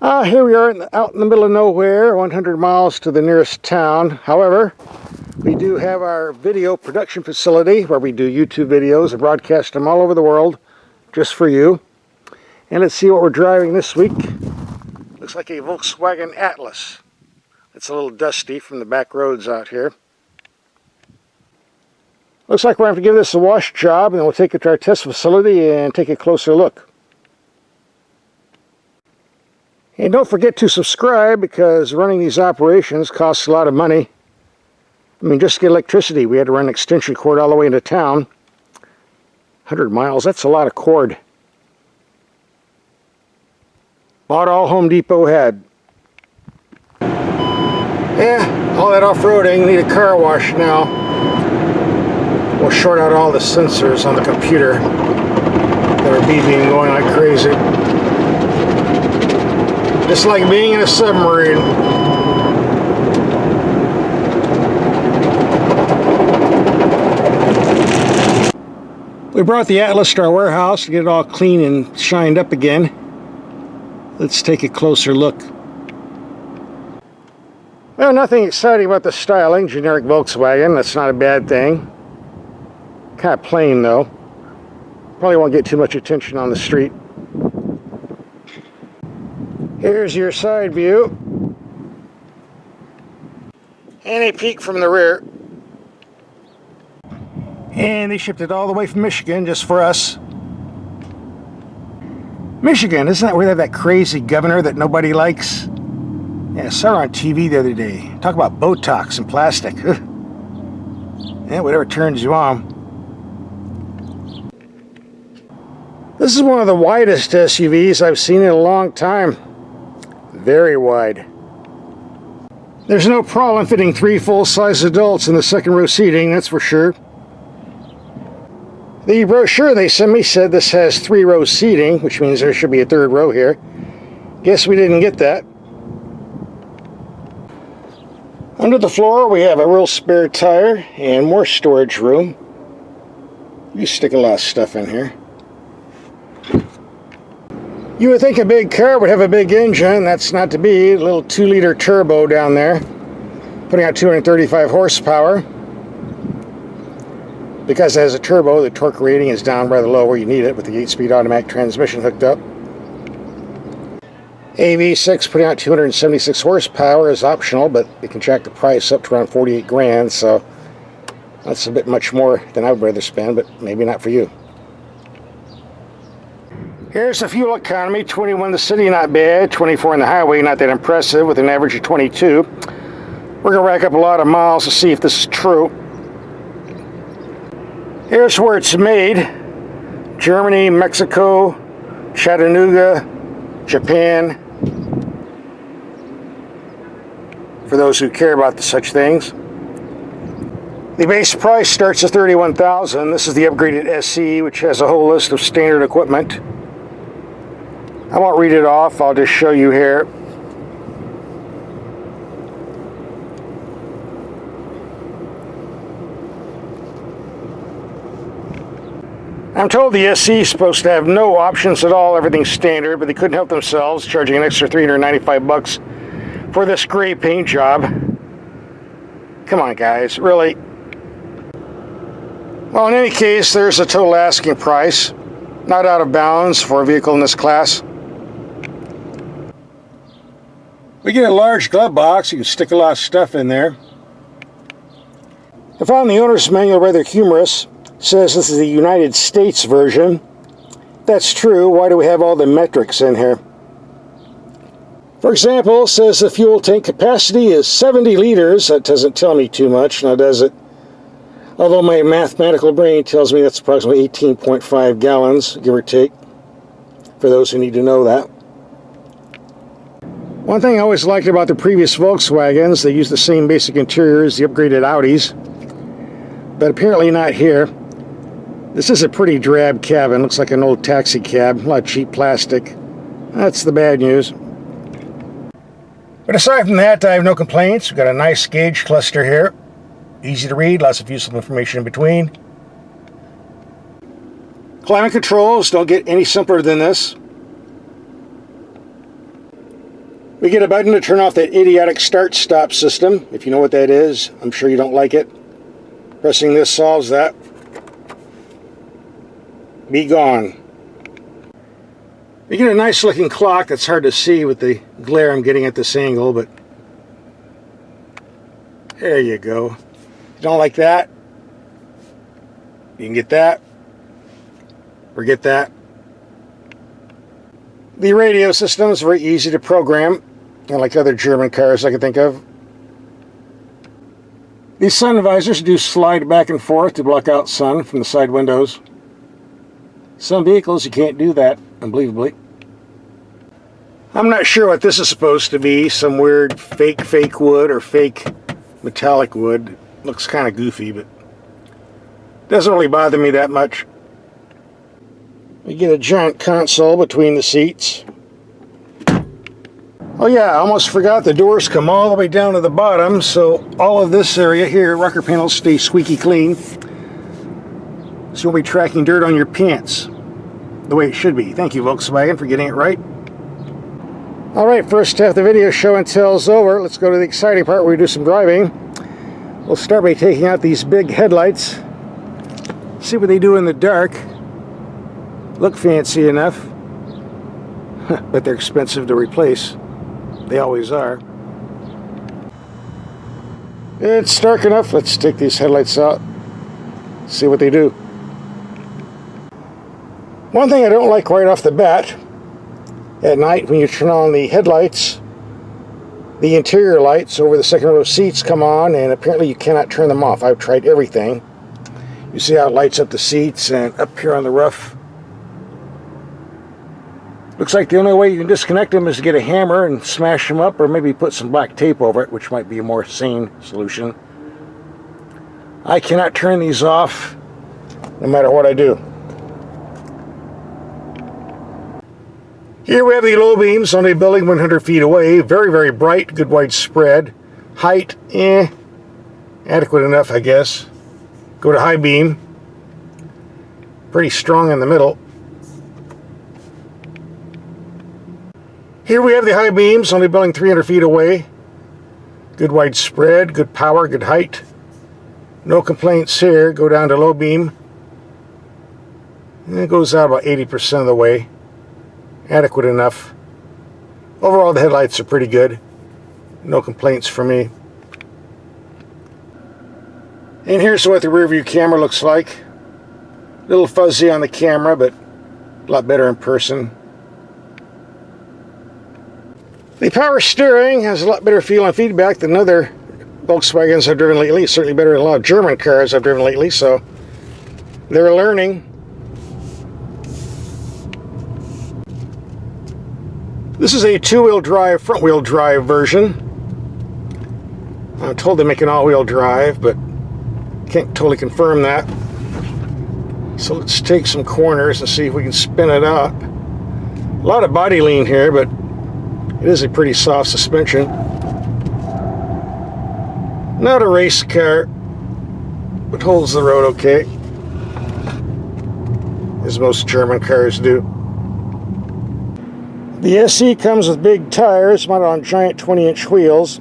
Here we are out in the middle of nowhere, 100 miles to the nearest town. However, we do have our video production facility where we do YouTube videos and broadcast them all over the world just for you. And let's see what we're driving this week. Looks like a Volkswagen Atlas. It's a little dusty from the back roads out here. Looks like we're going to have to give this a wash job, and then we'll take it to our test facility and take a closer look. And don't forget to subscribe, because running these operations costs a lot of money. I mean, just to get electricity, we had to run an extension cord all the way into town. 100 miles, that's a lot of cord. About all Home Depot had. Yeah, all that off-roading, need a car wash now. We'll short out all the sensors on the computer that are beeping and going like crazy. Just like being in a submarine. We brought the Atlas to our warehouse to get it all clean and shined up again. Let's take a closer look. Well, nothing exciting about the styling. Generic Volkswagen, that's not a bad thing. Kind of plain though. Probably won't get too much attention on the street. Here's your side view. And a peek from the rear. And they shipped it all the way from Michigan just for us. Michigan, isn't that where they have that crazy governor that nobody likes? Yeah, I saw her on TV the other day. Talk about Botox and plastic. Yeah, whatever turns you on. This is one of the widest SUVs I've seen in a long time. Very wide. There's no problem fitting 3 full-size adults in the second row seating, that's for sure. The brochure they sent me said this has 3-row seating, which means there should be a 3rd row here. Guess we didn't get that. Under the floor we have a real spare tire and more storage room. You stick a lot of stuff in here. You would think a big car would have a big engine. That's not to be. A little 2-liter turbo down there, putting out 235 horsepower. Because it has a turbo, the torque rating is down rather low where you need it, with the 8-speed automatic transmission hooked up. AV6 putting out 276 horsepower is optional, but it can jack the price up to around 48 grand, so that's a bit much more than I would rather spend, but maybe not for you. Here's the fuel economy. 21 in the city, not bad. 24 on the highway, not that impressive, with an average of 22. We're going to rack up a lot of miles to see if this is true. Here's where it's made. Germany, Mexico, Chattanooga, Japan. For those who care about such things. The base price starts at $31,000. This is the upgraded SE, which has a whole list of standard equipment. I won't read it off, I'll just show you here. I'm told the SE is supposed to have no options at all, everything's standard, but they couldn't help themselves, charging an extra $395 for this gray paint job. Come on guys, really? Well, in any case, there's a total asking price. Not out of bounds for a vehicle in this class. We get a large glove box. You can stick a lot of stuff in there. I found the owner's manual rather humorous. It says this is the United States version. If that's true, why do we have all the metrics in here? For example, it says the fuel tank capacity is 70 liters. That doesn't tell me too much, now does it? Although my mathematical brain tells me that's approximately 18.5 gallons, give or take, for those who need to know that. One thing I always liked about the previous Volkswagens, they used the same basic interior as the upgraded Audis, but apparently not here. This is a pretty drab cabin, looks like an old taxi cab, a lot of cheap plastic. That's the bad news. But aside from that, I have no complaints. We've got a nice gauge cluster here. Easy to read, lots of useful information in between. Climate controls don't get any simpler than this. We get a button to turn off that idiotic start-stop system. If you know what that is, I'm sure you don't like it. Pressing this solves that. Be gone. We get a nice looking clock that's hard to see with the glare I'm getting at this angle, but there you go. You don't like that? You can get that. Forget that. The radio system is very easy to program, unlike other German cars I can think of. These sun visors do slide back and forth to block out sun from the side windows. Some vehicles you can't do that, unbelievably. I'm not sure what this is supposed to be. Some weird fake wood or fake metallic wood. Looks kind of goofy, but doesn't really bother me that much. You get a giant console between the seats. Oh yeah, I almost forgot the doors come all the way down to the bottom, so all of this area here, rocker panels, stay squeaky clean. So you won't be tracking dirt on your pants the way it should be. Thank you, Volkswagen, for getting it right. Alright, first half of the video show and tell is over. Let's go to the exciting part where we do some driving. We'll start by taking out these big headlights. See what they do in the dark. Look fancy enough, but they're expensive to replace. They always are. It's dark enough. Let's take these headlights out. See what they do. One thing I don't like right off the bat, at night when you turn on the headlights, the interior lights over the second row seats come on, and apparently you cannot turn them off. I've tried everything. You see how it lights up the seats and up here on the roof. Looks like the only way you can disconnect them is to get a hammer and smash them up, or maybe put some black tape over it, which might be a more sane solution. I cannot turn these off no matter what I do. Here we have the low beams on a building 100 feet away. Very bright, good widespread. Height, adequate enough, I guess. Go to high beam. Pretty strong in the middle. Here we have the high beams on a building 300 feet away. Good widespread, good power, good height. No complaints here. Go down to low beam. And it goes out about 80% of the way. Adequate enough. Overall, the headlights are pretty good. No complaints for me. And here's what the rear view camera looks like. A little fuzzy on the camera, but a lot better in person. The power steering has a lot better feel and feedback than other Volkswagens I've driven lately. It's certainly better than a lot of German cars I've driven lately, so they're learning. This is a two-wheel drive, front-wheel drive version. I'm told they make an all-wheel drive, but can't totally confirm that. So let's take some corners and see if we can spin it out. A lot of body lean here, but it is a pretty soft suspension. Not a race car, but holds the road okay, as most German cars do. The SE comes with big tires mounted on giant 20-inch wheels.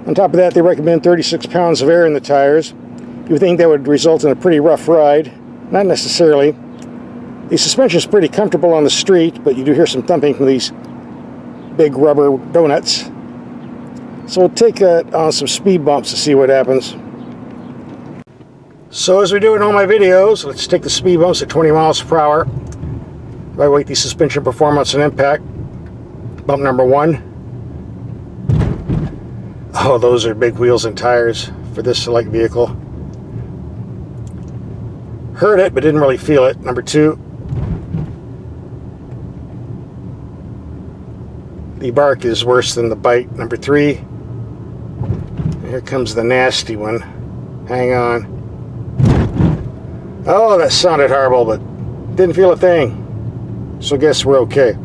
On top of that, they recommend 36 pounds of air in the tires. You would think that would result in a pretty rough ride. Not necessarily. The suspension is pretty comfortable on the street, but you do hear some thumping from these big rubber donuts. So we'll take it on some speed bumps to see what happens. So as we do in all my videos, let's take the speed bumps at 20 miles per hour. Evaluate the suspension performance and impact. Bump number 1. Oh, those are big wheels and tires for this select vehicle. Heard it, but didn't really feel it. Number 2. The bark is worse than the bite. Number 3. And here comes the nasty one. Hang on. Oh, that sounded horrible, but didn't feel a thing. So I guess we're okay.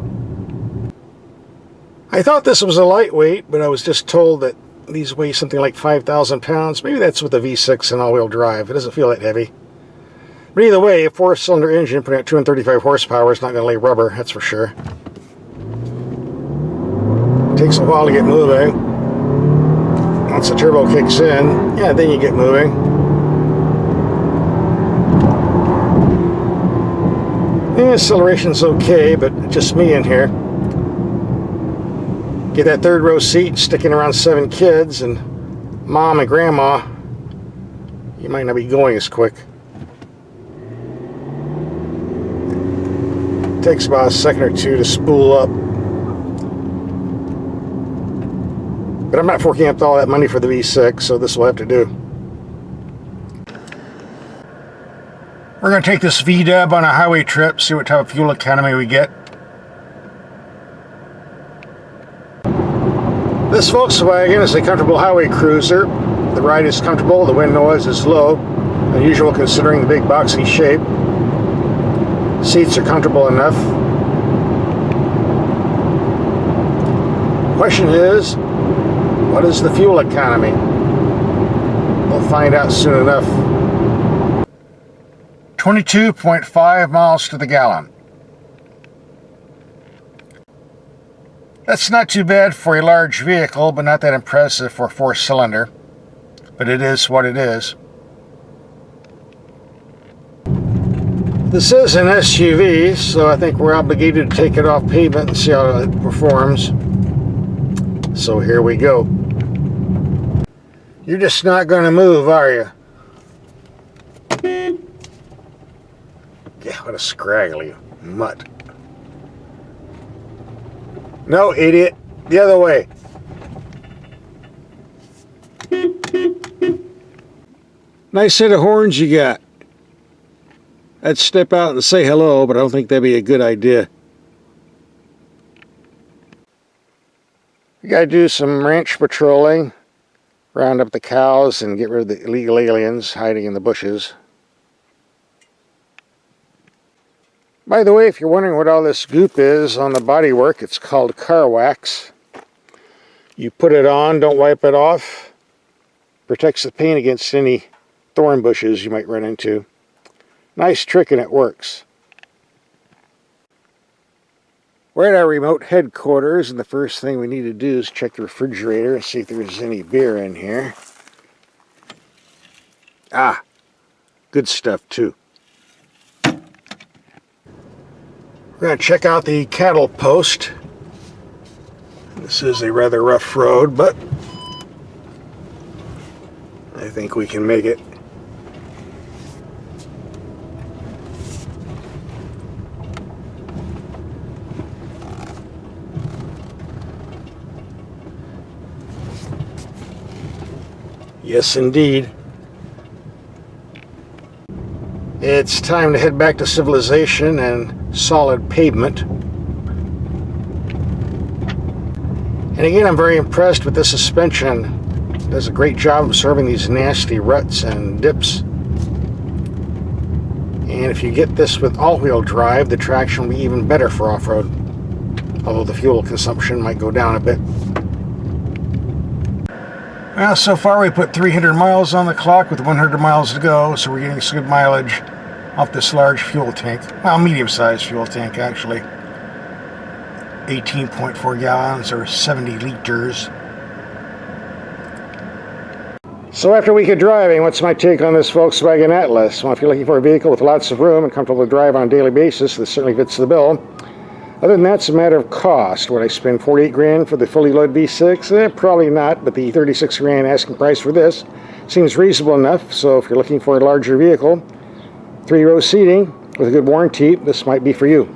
I thought this was a lightweight, but I was just told that these weigh something like 5,000 pounds. Maybe that's with a V6 and all-wheel drive. It doesn't feel that heavy. But either way, a 4-cylinder engine putting out 235 horsepower is not going to lay rubber, that's for sure. Takes a while to get moving. Once the turbo kicks in, yeah, then you get moving. Yeah, acceleration's okay, but just me in here. Get that third row seat, sticking around 7 kids, and mom and grandma, you might not be going as quick. Takes about a second or two to spool up. But I'm not forking up all that money for the V6, so this will have to do. We're going to take this V-dub on a highway trip, see what type of fuel economy we get. This Volkswagen is a comfortable highway cruiser. The ride is comfortable, the wind noise is low, unusual considering the big boxy shape. Seats are comfortable enough. Question is, what is the fuel economy? We'll find out soon enough. 22.5 miles to the gallon. That's not too bad for a large vehicle, but not that impressive for a 4-cylinder. But it is what it is. This is an SUV, so I think we're obligated to take it off pavement and see how it performs. So here we go. You're just not going to move, are you? Yeah, what a scraggly mutt. No, idiot. The other way. Nice set of horns you got. I'd step out and say hello, but I don't think that'd be a good idea. You gotta do some ranch patrolling, round up the cows and get rid of the illegal aliens hiding in the bushes. By the way, if you're wondering what all this goop is on the bodywork, it's called car wax. You put it on, don't wipe it off. Protects the paint against any thorn bushes you might run into. Nice trick, and it works. We're at our remote headquarters, and the first thing we need to do is check the refrigerator and see if there's any beer in here. Ah, good stuff too. We're going to check out the cattle post. This is a rather rough road, but I think we can make it. Yes, indeed. It's time to head back to civilization and solid pavement. And again, I'm very impressed with the suspension. It does a great job absorbing these nasty ruts and dips. And if you get this with all-wheel drive, the traction will be even better for off-road. Although the fuel consumption might go down a bit. Well, so far we put 300 miles on the clock with 100 miles to go, so we're getting some good mileage off this large fuel tank. Well, medium-sized fuel tank, actually. 18.4 gallons or 70 liters. So after a week of driving, what's my take on this Volkswagen Atlas? Well, if you're looking for a vehicle with lots of room and comfortable to drive on a daily basis, this certainly fits the bill. Other than that, it's a matter of cost. Would I spend 48 grand for the fully loaded V6? Probably not, but the 36 grand asking price for this seems reasonable enough. So if you're looking for a larger vehicle, 3-row seating with a good warranty, this might be for you.